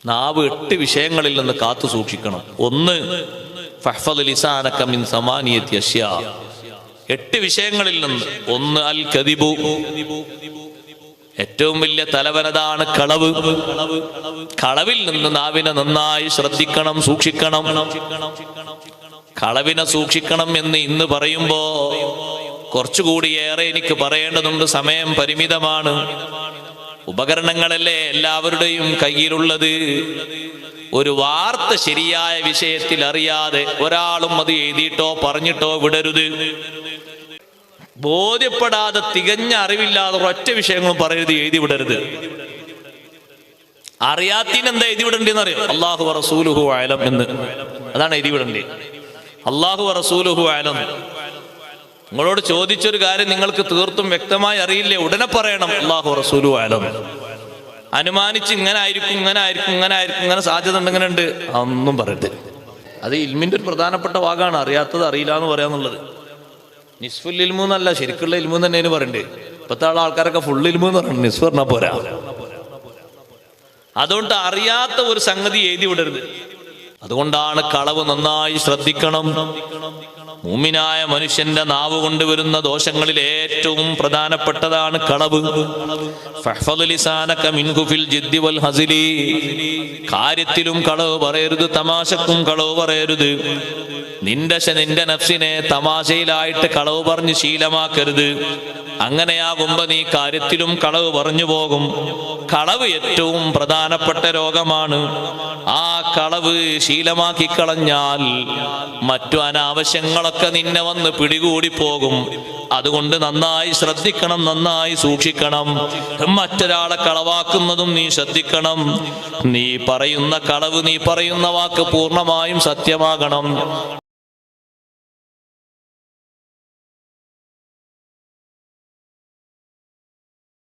നാവ് 8 വിഷയങ്ങളിൽ നിന്ന് കാത്തു സൂക്ഷിക്കണം. ഒന്ന്, ഫഹ്ഫദ് ലിസാനക മിൻ സമാനിയത്തി അശ്യാ, 8 വിഷയങ്ങളിൽ നിന്ന്. ഒന്ന്, അൽ കദിബു, ഏറ്റവും വലിയ തലവനതാണ് കളവ്. കളവിൽ നിന്ന് നാവിനെ നന്നായി ശ്രദ്ധിക്കണം, സൂക്ഷിക്കണം. കളവിനെ സൂക്ഷിക്കണം എന്ന് ഇന്ന് പറയുമ്പോ കുറച്ചുകൂടി ഏറെ എനിക്ക് പറയേണ്ടതുണ്ട്. സമയം പരിമിതമാണ്. ഉപകരണങ്ങളല്ലേ എല്ലാവരുടെയും കയ്യിലുള്ളത്. ഒരു വാർത്ത ശരിയായ വിഷയത്തിൽ അറിയാതെ ഒരാളും അത് എഴുതിയിട്ടോ പറഞ്ഞിട്ടോ വിടരുത്. ബോധ്യപ്പെടാതെ തികഞ്ഞ അറിവില്ലാതെ ഒരൊറ്റ വിഷയങ്ങളും പറയരുത്, എഴുതി വിടരുത്. അറിയാത്തതിനെന്താ എഴുതി വിടേണ്ടെന്ന് അറിയാം. അല്ലാഹു വ റസൂലുഹു അഅലം എന്ന്, അതാണ് എഴുതി വിടേണ്ടത്. അല്ലാഹു വ റസൂലുഹു അഅലം. നിങ്ങളോട് ചോദിച്ചൊരു കാര്യം നിങ്ങൾക്ക് തീർത്തും വ്യക്തമായി അറിയില്ലേ, ഉടനെ പറയണം അല്ലാഹു റസൂലുഹു അഅലം. അനുമാനിച്ച് ഇങ്ങനെ ആയിരിക്കും, ഇങ്ങനെ ആയിരിക്കും, ഇങ്ങനെ ആയിരിക്കും, ഇങ്ങനെ സാധ്യത ഉണ്ട്, ഇങ്ങനെ ഉണ്ട്, ഒന്നും പറയരുത്. അത് ഇൽമിന്റെ ഒരു പ്രധാനപ്പെട്ട ഭാഗമാണ്. അറിയാത്തത് അറിയില്ല എന്ന് പറയാന്നുള്ളത്. നിസ്ഫുൽ ഇൽമു എന്നല്ല, ശരിക്കുള്ള ഇൽമു തന്നെയാണ് പറയണ്ടേ. ഇപ്പത്തെ ആൾക്കാരൊക്കെ ഫുൾ ഇൽമു എന്ന് പറയണം, നിസ്ഫ് പറഞ്ഞാൽ പോരാ. അതുകൊണ്ട് അറിയാത്ത ഒരു സംഗതി എഴുതി വിടരുത്. അതുകൊണ്ടാണ് കളവ് നന്നായി ശ്രദ്ധിക്കണം. മുഅ്മിനായ മനുഷ്യന്റെ നാവ് കൊണ്ടുവരുന്ന ദോഷങ്ങളിൽ ഏറ്റവും പ്രധാനപ്പെട്ടതാണ് കളവ്. ഫഹ്ഫദ് ലിസാനക മിൻഹു ഫിൽ ജിദ്ദി വൽ ഹസിലി, കാര്യത്തിലും കളവ് പറയരുത്, തമാശക്കും കളവ് പറയരുത്. നിന്റെ നഫ്സിനെ തമാശയിലായിട്ട് കളവ് പറഞ്ഞ് ശീലമാക്കരുത്. അങ്ങനെയാകുമ്പോ നീ കാര്യത്തിലും കളവ് പറഞ്ഞു പോകും. കളവ് ഏറ്റവും പ്രധാനപ്പെട്ട രോഗമാണ്. ആ കളവ് ശീലമാക്കി കളഞ്ഞാൽ മറ്റു അനാവശ്യങ്ങളൊക്കെ നിന്നെ വന്ന് പിടികൂടി പോകും. അതുകൊണ്ട് നന്നായി ശ്രദ്ധിക്കണം, നന്നായി സൂക്ഷിക്കണം. മറ്റൊരാളെ കളവാക്കുന്നതും നീ ശ്രദ്ധിക്കണം. നീ പറയുന്ന കളവ്, നീ പറയുന്ന വാക്ക് പൂർണ്ണമായും സത്യമാകണം.